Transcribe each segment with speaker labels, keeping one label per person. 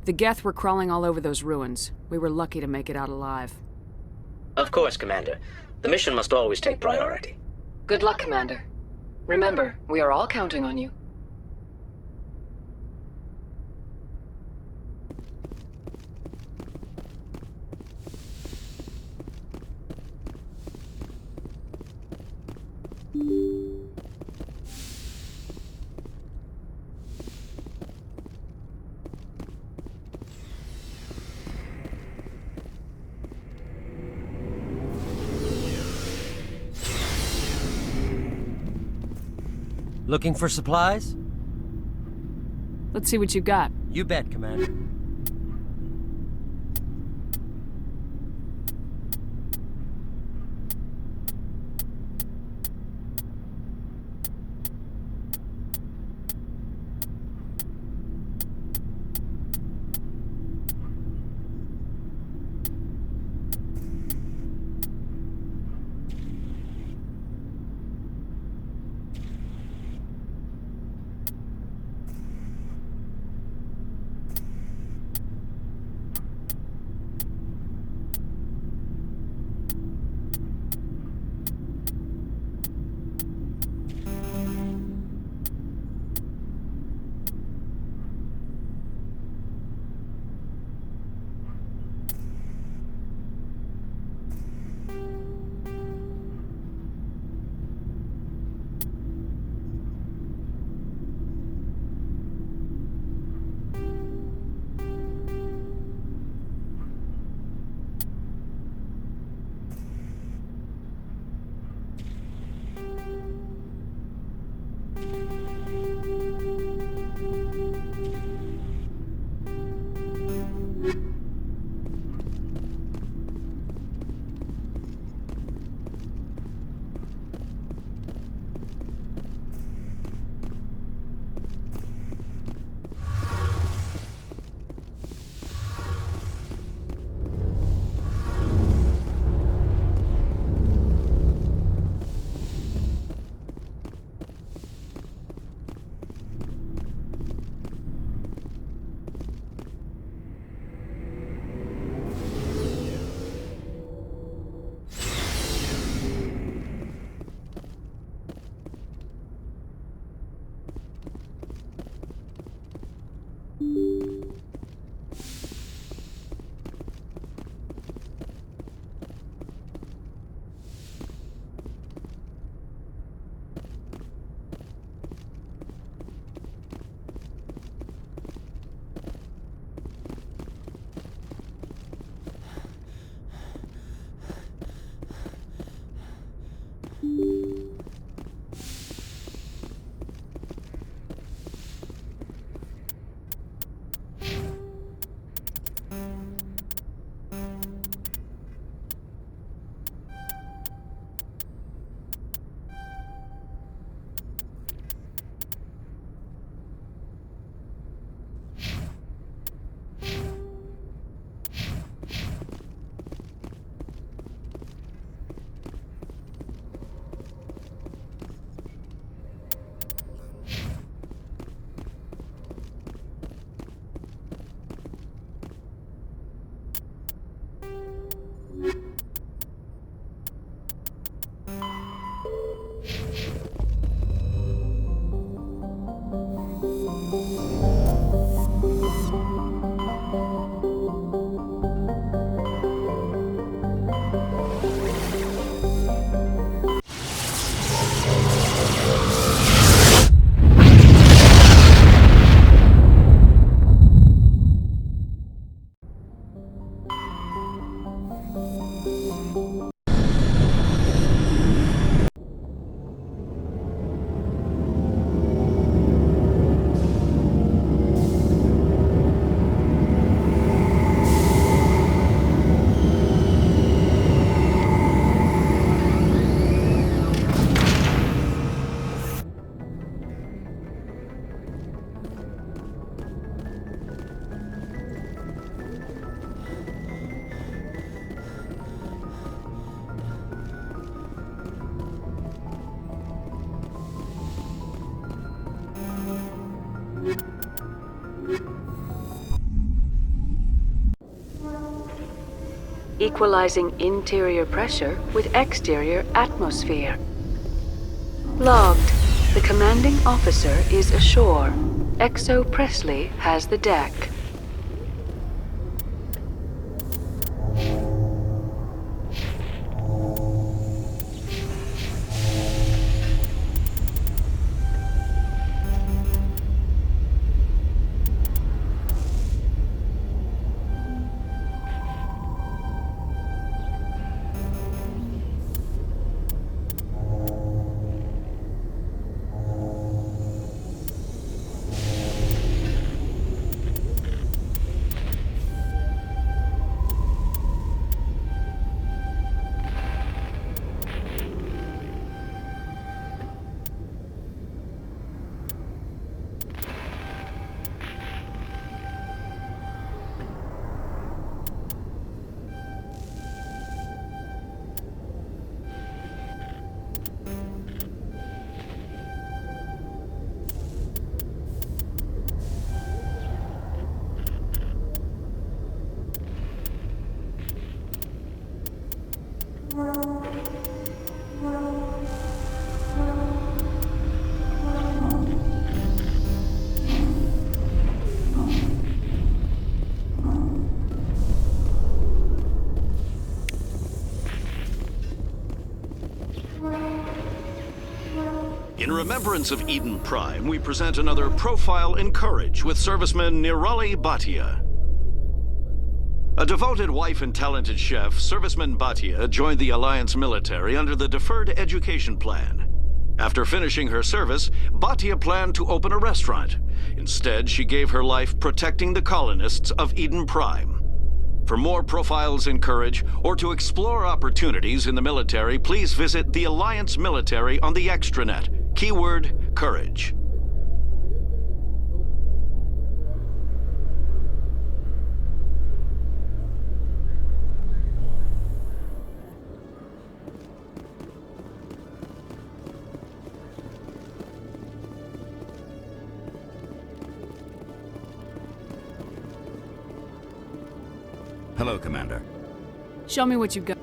Speaker 1: The Geth were crawling all over those ruins. We were lucky to make it out alive.
Speaker 2: Of course, Commander. The mission must always take priority.
Speaker 3: Good luck, Commander. Remember, we are all counting on you.
Speaker 4: Looking for supplies?
Speaker 1: Let's see what you got.
Speaker 4: You bet, Commander.
Speaker 3: equalizing interior pressure with exterior atmosphere. Logged. The commanding officer is ashore. Exo Presley has the deck.
Speaker 5: In remembrance of Eden Prime, we present another profile in courage with serviceman Nirali Bhatia. A devoted wife and talented chef, Serviceman Bhatia joined the Alliance military under the Deferred Education Plan. After finishing her service, Bhatia planned to open a restaurant. Instead, she gave her life protecting the colonists of Eden Prime. For more profiles in courage, or to explore opportunities in the military, please visit the Alliance military on the extranet. Keyword, courage.
Speaker 6: Hello, Commander.
Speaker 1: Show me what you've got.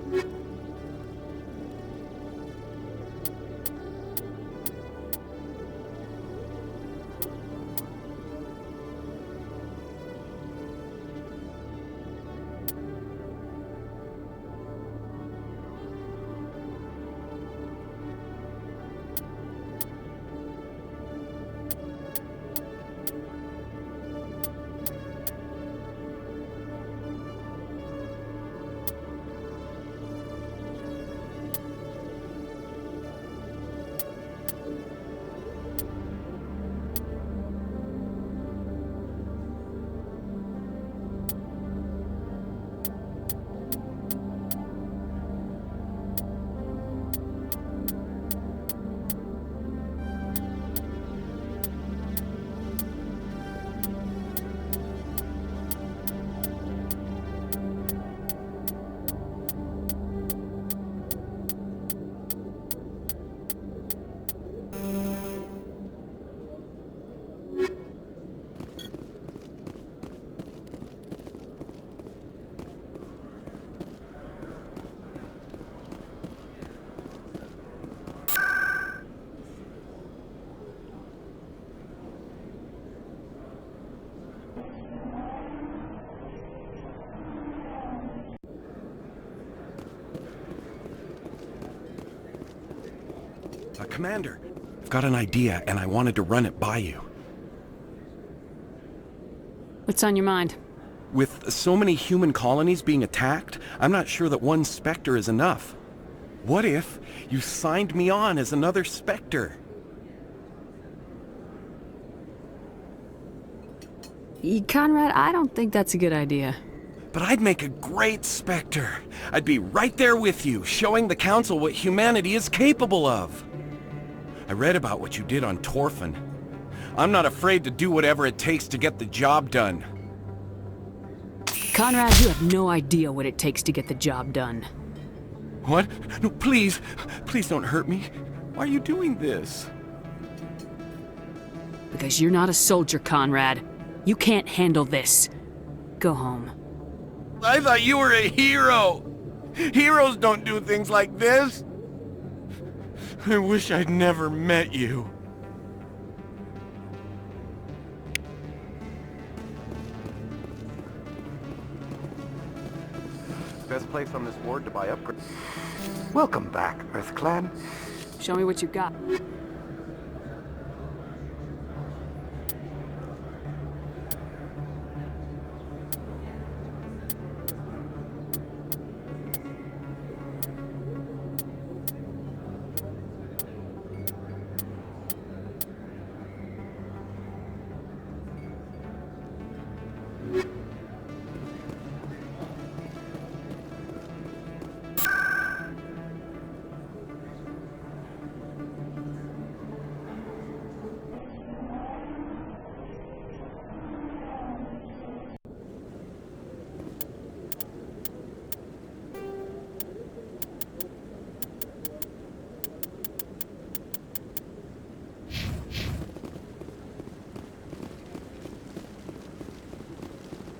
Speaker 7: Commander, I've got an idea, and I wanted to run it by you.
Speaker 1: What's on your mind?
Speaker 7: With so many human colonies being attacked, I'm not sure that one Spectre is enough. What if you signed me on as another Spectre?
Speaker 1: Conrad, I don't think that's a good idea.
Speaker 7: But I'd make a great Spectre. I'd be right there with you, showing the Council what humanity is capable of. I read about what you did on Torfin. I'm not afraid to do whatever it takes to get the job done.
Speaker 1: Conrad, you have no idea what it takes to get the job done.
Speaker 7: What? No, please. Please don't hurt me. Why are you doing this?
Speaker 1: Because you're not a soldier, Conrad. You can't handle this. Go home.
Speaker 7: I thought you were a hero! Heroes don't do things like this. I wish I'd never met you.
Speaker 8: Best place on this ward to buy upgrades. Welcome back, EarthClan.
Speaker 1: Show me what you got.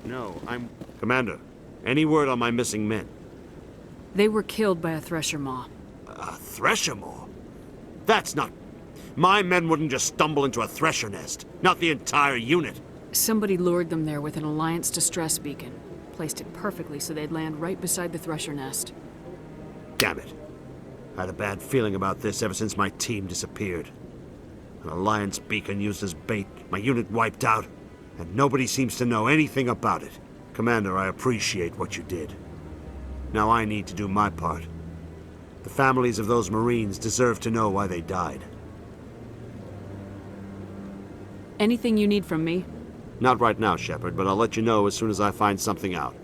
Speaker 9: No, Commander, any word on my missing men?
Speaker 1: They were killed by a Thresher Maw.
Speaker 9: A Thresher Maw? That's not... My men wouldn't just stumble into a Thresher nest. Not the entire unit.
Speaker 1: Somebody lured them there with an Alliance distress beacon. Placed it perfectly so they'd land right beside the Thresher nest.
Speaker 9: Damn it. I had a bad feeling about this ever since my team disappeared. An Alliance beacon used as bait, my unit wiped out, and nobody seems to know anything about it. Commander, I appreciate what you did. Now I need to do my part. The families of those Marines deserve to know why they died.
Speaker 1: Anything you need from me?
Speaker 9: Not right now, Shepard, but I'll let you know as soon as I find something out.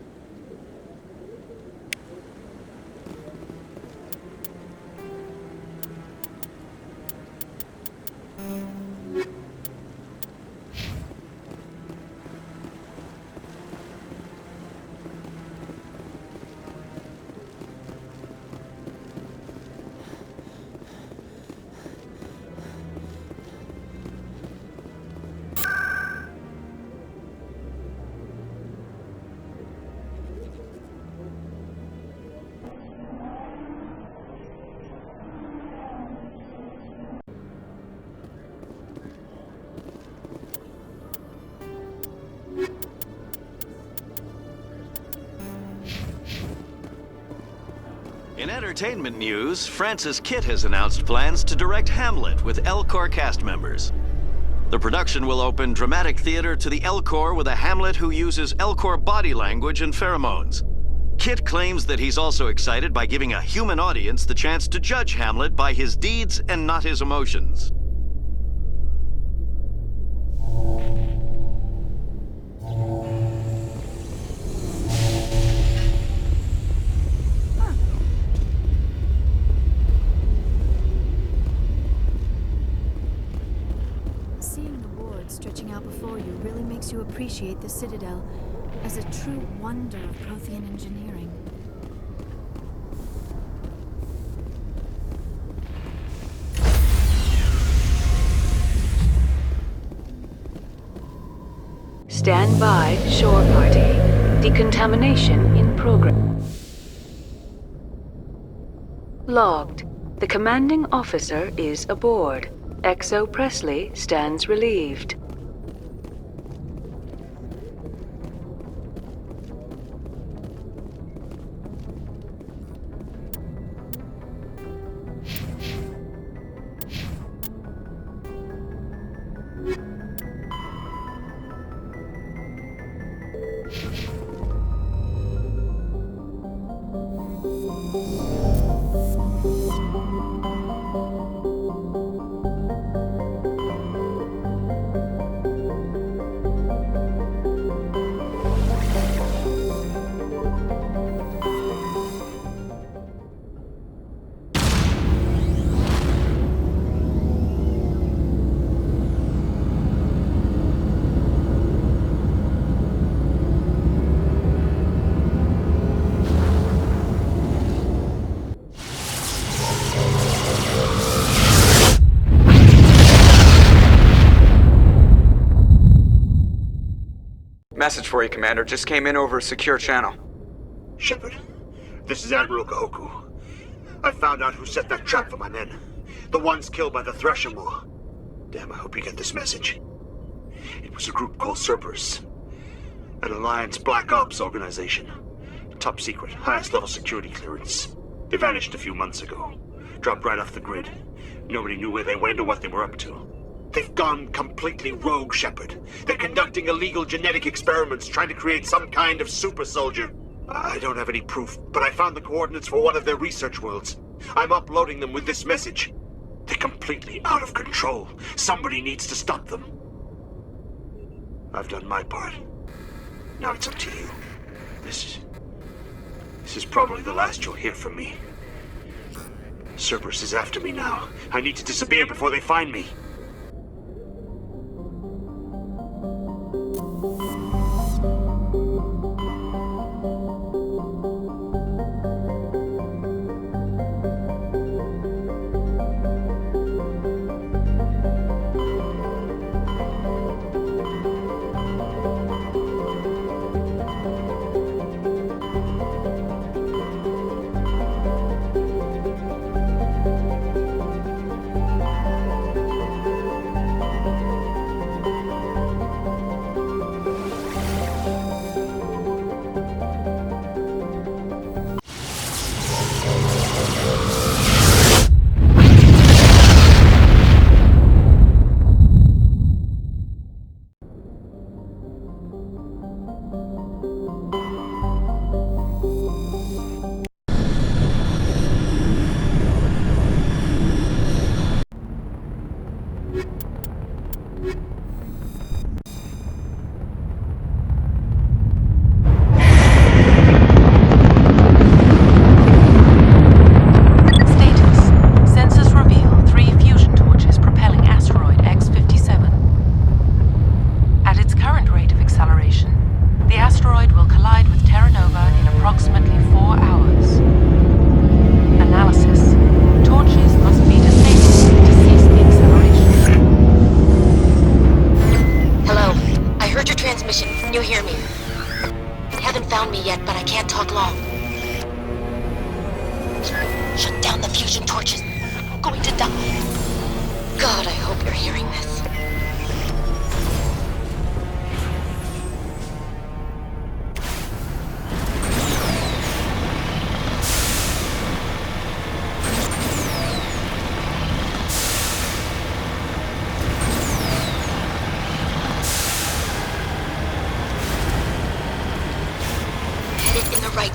Speaker 5: In entertainment news, Francis Kitt has announced plans to direct Hamlet with Elcor cast members. The production will open dramatic theater to the Elcor with a Hamlet who uses Elcor body language and pheromones. Kitt claims that he's also excited by giving a human audience the chance to judge Hamlet by his deeds and not his emotions.
Speaker 10: Seeing the ward stretching out before you really makes you appreciate the Citadel as a true wonder of Prothean engineering.
Speaker 3: Stand by, shore party. Decontamination in progress. Logged. The commanding officer is aboard. XO Presley stands relieved.
Speaker 11: Message for you, Commander. Just came in over a secure channel.
Speaker 12: Shepard,
Speaker 9: This is Admiral Kahoku. I found out who set that trap for my men. The ones killed by the Thresher Maw. Damn, I hope you get this message. It was a group called Cerberus. An Alliance Black Ops organization. Top secret, highest level security clearance. They vanished a few months ago. Dropped right off the grid. Nobody knew where they went or what they were up to. They've gone completely rogue, Shepard. They're conducting illegal genetic experiments, trying to create some kind of super soldier. I don't have any proof, but I found the coordinates for one of their research worlds. I'm uploading them with this message. They're completely out of control. Somebody needs to stop them. I've done my part. Now it's up to you. This is probably the last you'll hear from me. Cerberus is after me now. I need to disappear before they find me.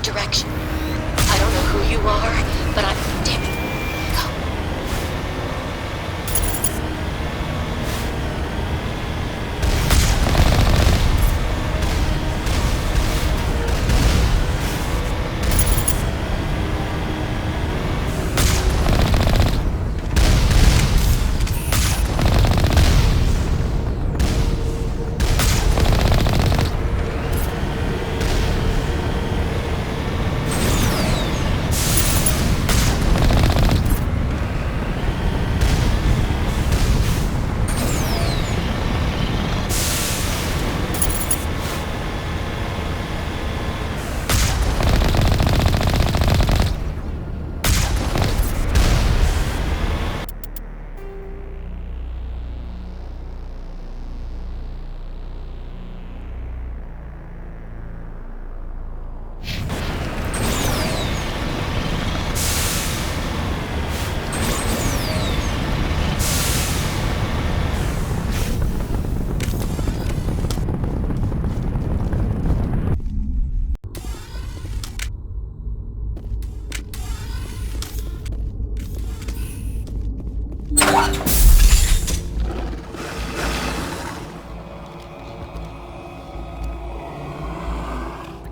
Speaker 11: Direction. I don't know who you are, but I'm damn it.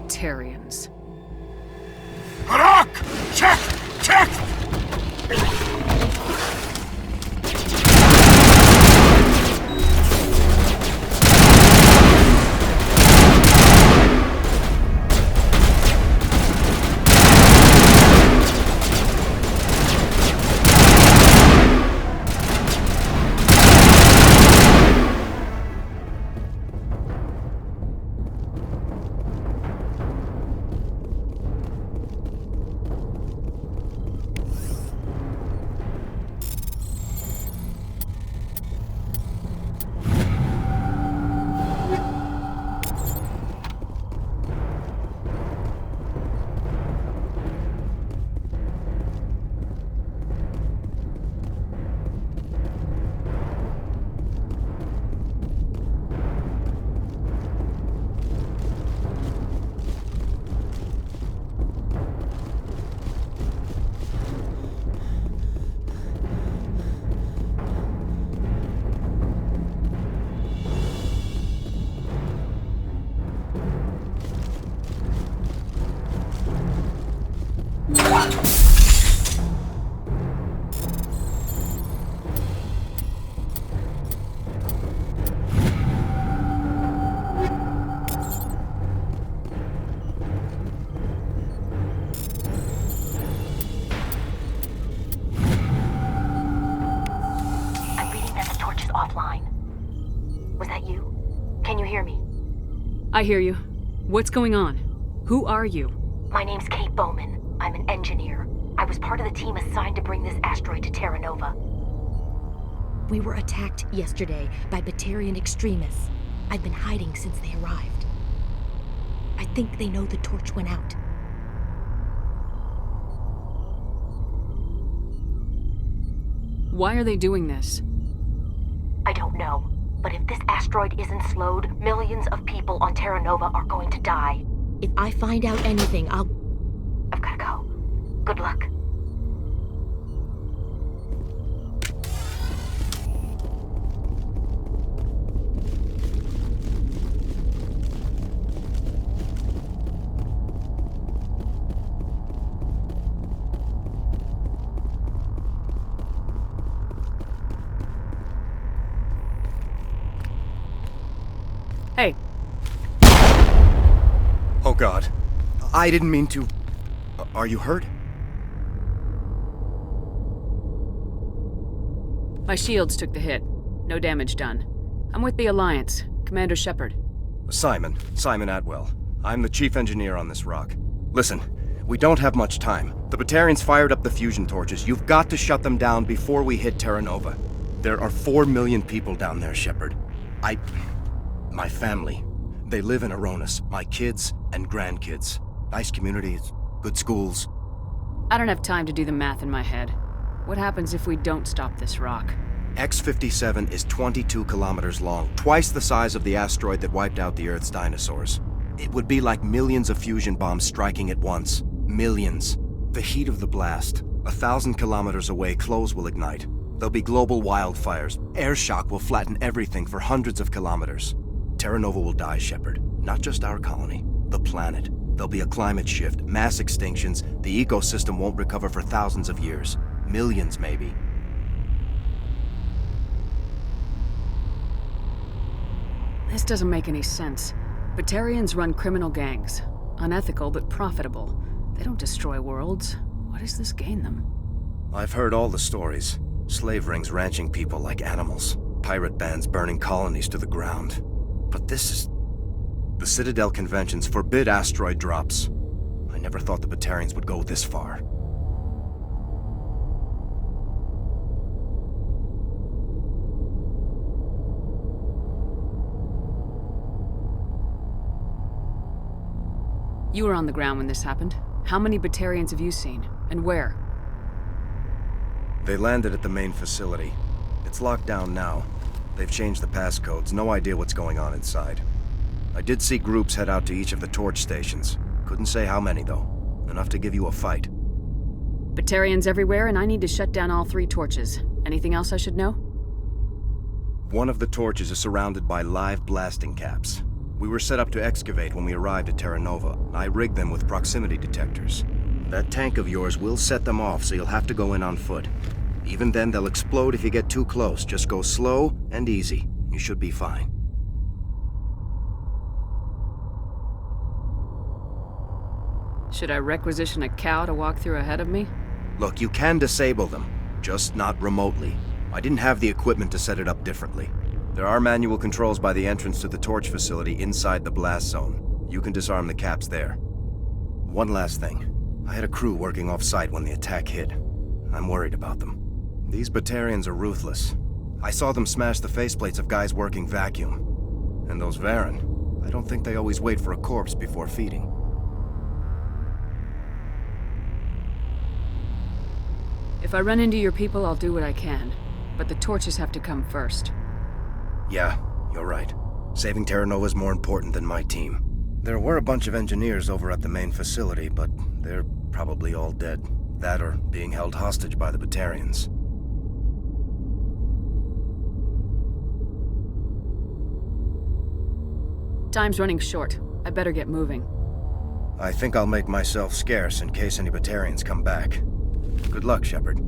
Speaker 1: Tarians.
Speaker 12: Harak! Check! Check!
Speaker 11: Was that you? Can you hear me?
Speaker 1: I hear you. What's going on? Who are you?
Speaker 11: My name's Kate Bowman. I'm an engineer. I was part of the team assigned to bring this asteroid to Terra Nova.
Speaker 13: We were attacked yesterday by Batarian extremists. I've been hiding since they arrived. I think they know the torch went out.
Speaker 1: Why are they doing this?
Speaker 11: I don't know. But if this asteroid isn't slowed, millions of people on Terra Nova are going to die.
Speaker 13: If I find out anything,
Speaker 11: I've gotta go. Good luck.
Speaker 1: Hey.
Speaker 14: Oh God. I didn't mean to... Are you hurt?
Speaker 1: My shields took the hit. No damage done. I'm with the Alliance. Commander Shepard.
Speaker 14: Simon Atwell. I'm the chief engineer on this rock. Listen, we don't have much time. The Batarians fired up the fusion torches. You've got to shut them down before we hit Terra Nova. There are 4 million people down there, Shepard. My family. They live in Aronis. My kids and grandkids. Nice communities, good schools.
Speaker 1: I don't have time to do the math in my head. What happens if we don't stop this rock?
Speaker 14: X-57 is 22 kilometers long, twice the size of the asteroid that wiped out the Earth's dinosaurs. It would be like millions of fusion bombs striking at once. Millions. The heat of the blast. 1,000 kilometers away, clothes will ignite. There'll be global wildfires. Air shock will flatten everything for hundreds of kilometers. Terra Nova will die, Shepard. Not just our colony. The planet. There'll be a climate shift, mass extinctions. The ecosystem won't recover for thousands of years. Millions, maybe.
Speaker 1: This doesn't make any sense. Batarians run criminal gangs. Unethical, but profitable. They don't destroy worlds. What does this gain them?
Speaker 14: I've heard all the stories. Slave rings ranching people like animals. Pirate bands burning colonies to the ground. But this is... The Citadel conventions forbid asteroid drops. I never thought the Batarians would go this far.
Speaker 1: You were on the ground when this happened. How many Batarians have you seen? And where?
Speaker 14: They landed at the main facility. It's locked down now. They've changed the passcodes. No idea what's going on inside. I did see groups head out to each of the torch stations. Couldn't say how many, though. Enough to give you a fight.
Speaker 1: Batarians everywhere, and I need to shut down all 3 torches. Anything else I should know?
Speaker 14: One of the torches is surrounded by live blasting caps. We were set up to excavate when we arrived at Terra Nova. I rigged them with proximity detectors. That tank of yours will set them off, so you'll have to go in on foot. Even then, they'll explode if you get too close. Just go slow and easy. You should be fine.
Speaker 1: Should I requisition a cow to walk through ahead of me?
Speaker 14: Look, you can disable them, just not remotely. I didn't have the equipment to set it up differently. There are manual controls by the entrance to the torch facility inside the blast zone. You can disarm the caps there. One last thing. I had a crew working off-site when the attack hit. I'm worried about them. These Batarians are ruthless. I saw them smash the faceplates of guys working vacuum. And those Varen, I don't think they always wait for a corpse before feeding.
Speaker 1: If I run into your people, I'll do what I can. But the torches have to come first.
Speaker 14: Yeah, you're right. Saving Terra Nova is more important than my team. There were a bunch of engineers over at the main facility, but they're probably all dead. That or being held hostage by the Batarians.
Speaker 1: Time's running short. I better get moving.
Speaker 14: I think I'll make myself scarce in case any Batarians come back. Good luck, Shepard.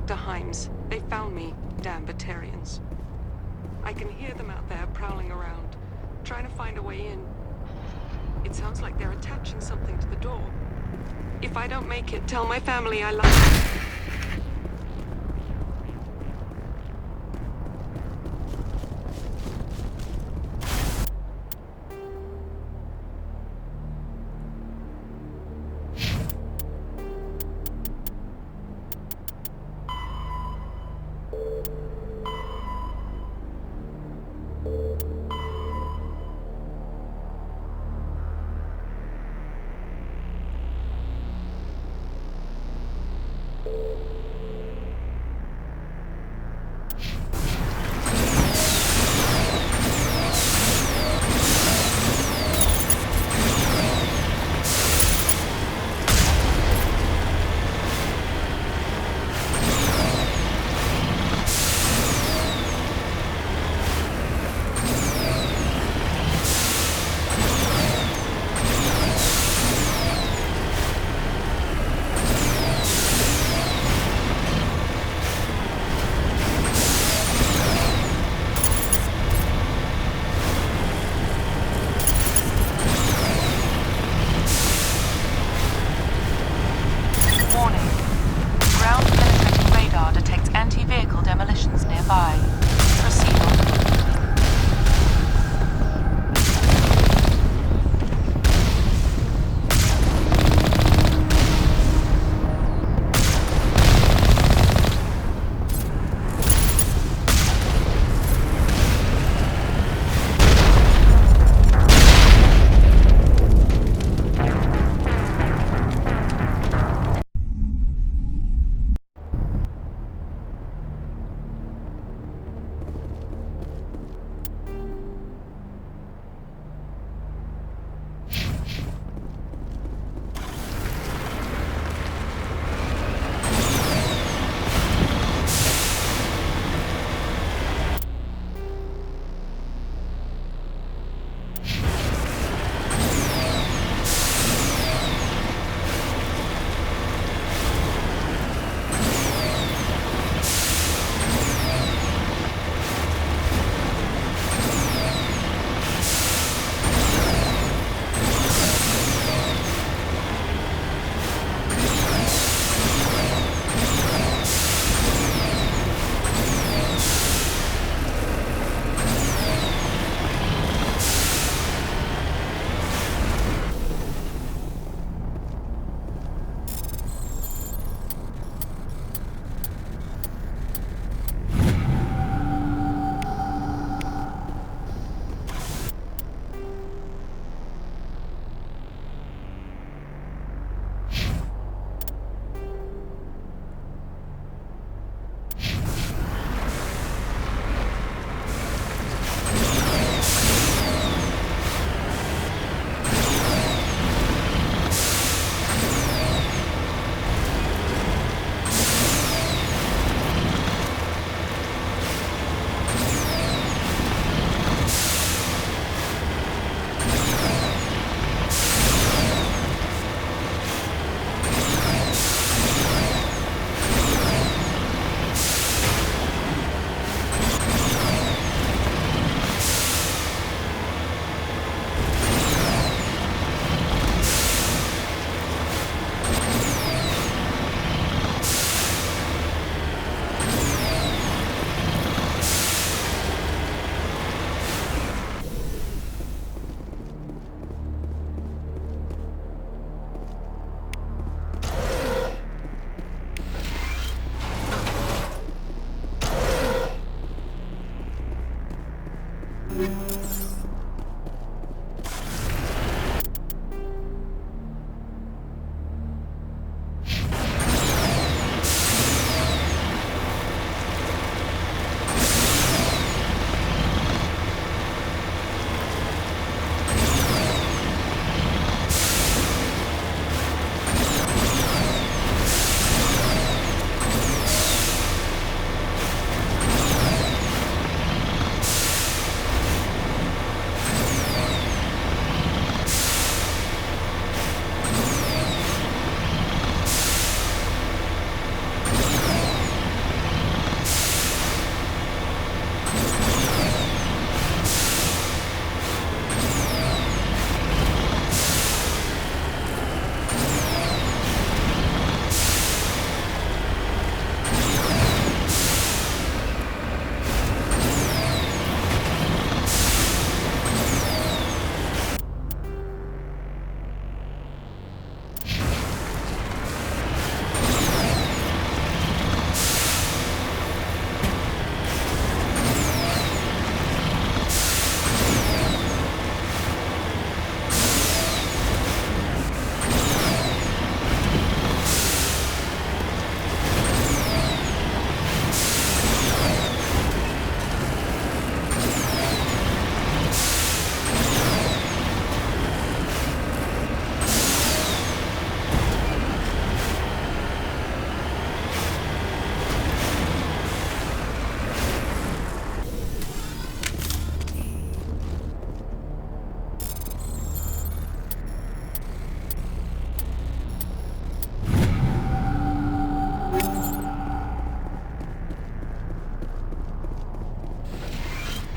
Speaker 15: Dr. Himes. They found me, damn Batarians. I can hear them out there prowling around, trying to find a way in. It sounds like they're attaching something to the door. If I don't make it, tell my family I love them.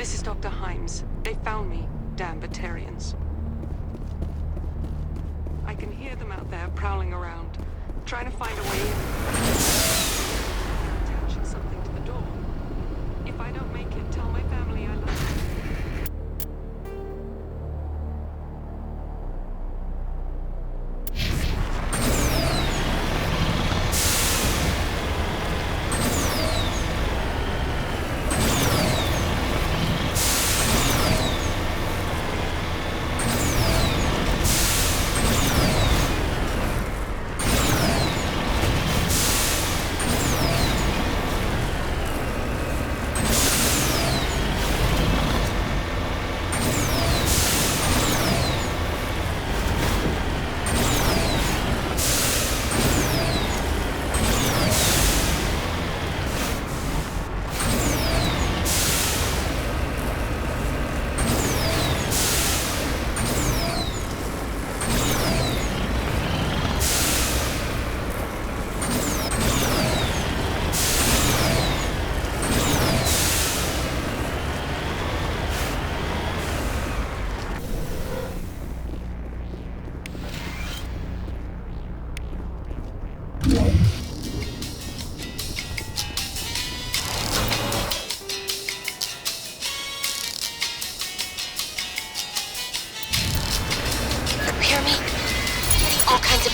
Speaker 15: This is Dr. Himes. They found me, damn Batarians. I can hear them out there prowling around, trying to find a way in. They're attaching something to the door. If I don't make it, tell my family I love them.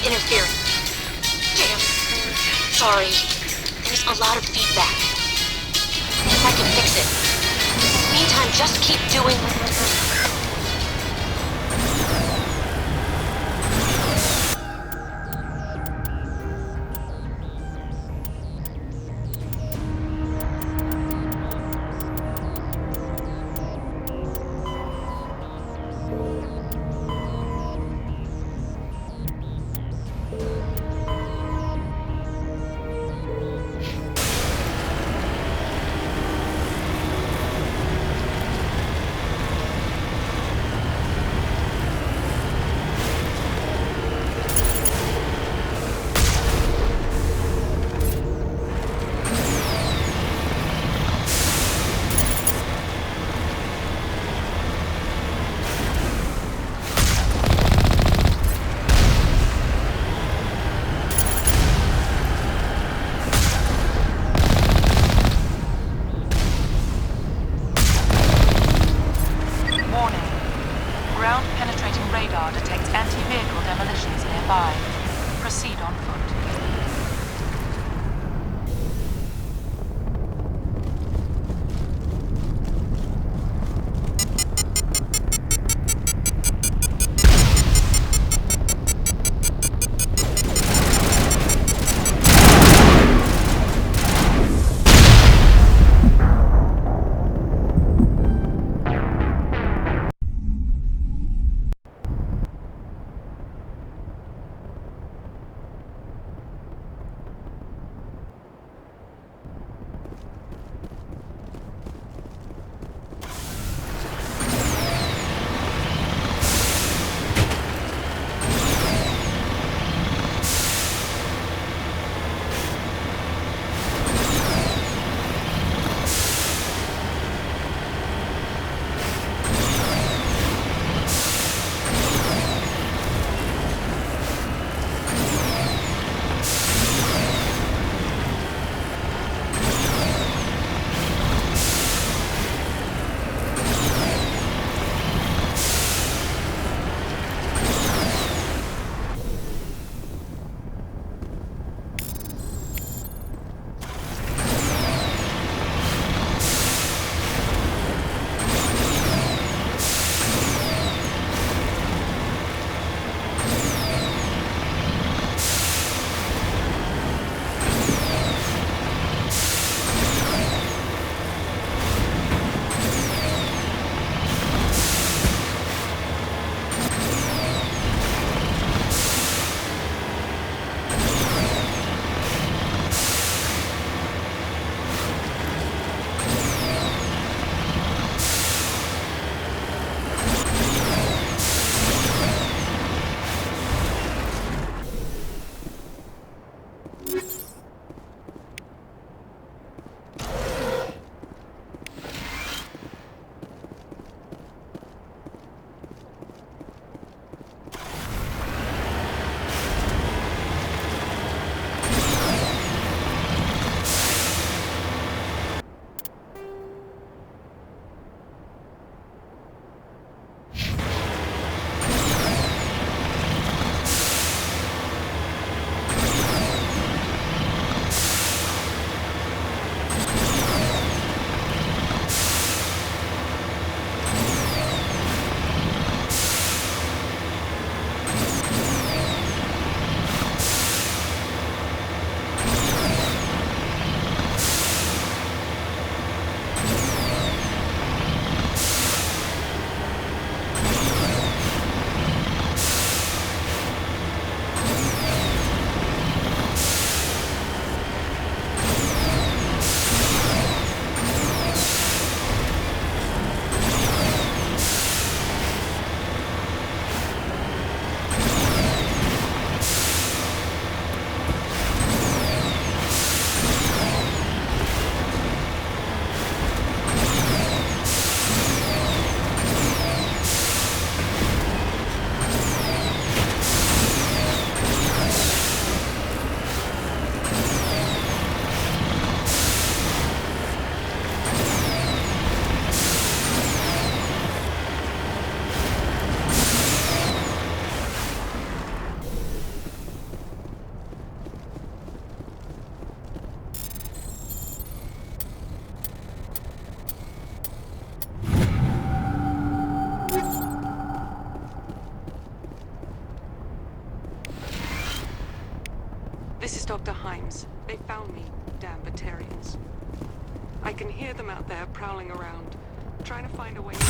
Speaker 11: Interference. Damn. Sorry. There's a lot of feedback. If I can fix it. Meantime, just keep doing...
Speaker 15: Dr. Himes. They found me, damn Batarians. I can hear them out there prowling around, trying to find a way in.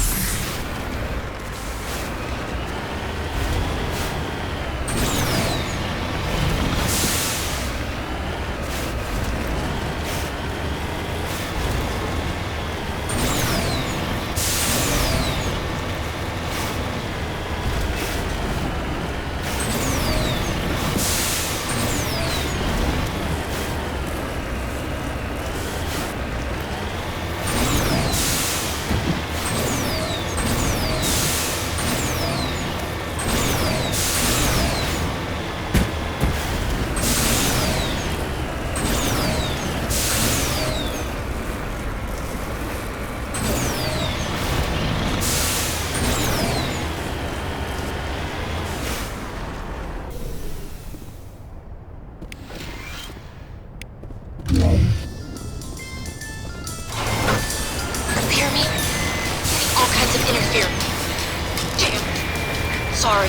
Speaker 11: Sorry.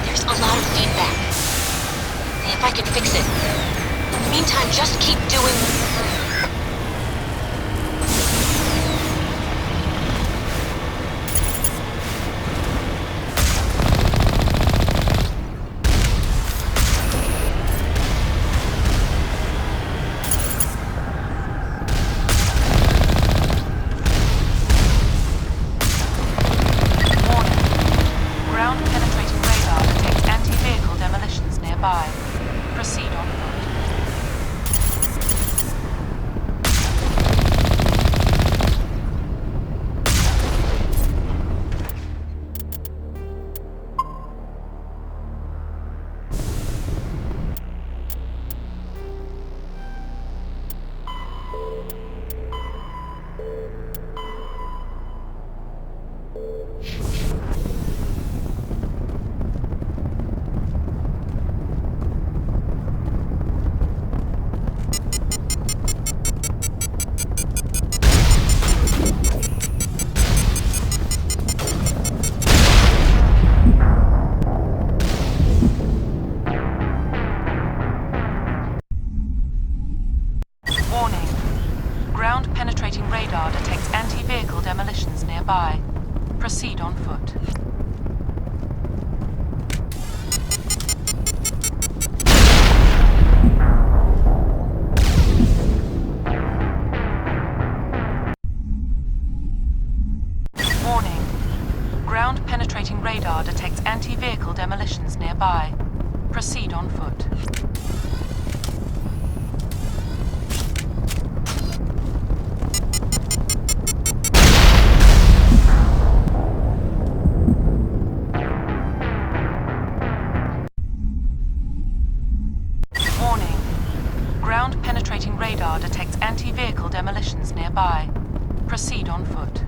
Speaker 11: There's a lot of feedback. If I can fix it. In the meantime, just keep doing...
Speaker 15: Ground-penetrating radar detects anti-vehicle demolitions nearby. Proceed on foot. Warning. Ground-penetrating radar detects anti-vehicle demolitions nearby. Proceed on foot. Ground-penetrating radar detects anti-vehicle demolitions nearby. Proceed on foot.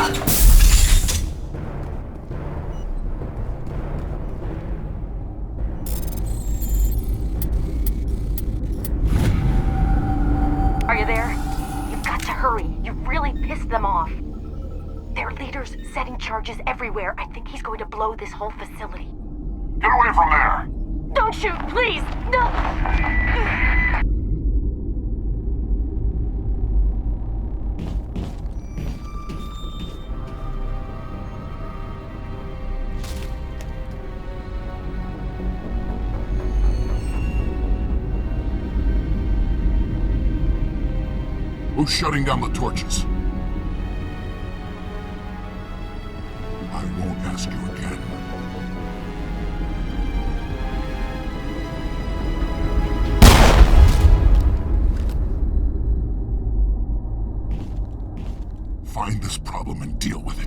Speaker 13: Are you there? You've got to hurry. You've really pissed them off. Their leader's setting charges everywhere. I think he's going to blow this whole facility.
Speaker 12: Get away from there!
Speaker 13: Don't shoot, please! No!
Speaker 12: Who's shutting down the torches? I won't ask you again. Find this problem and deal with it.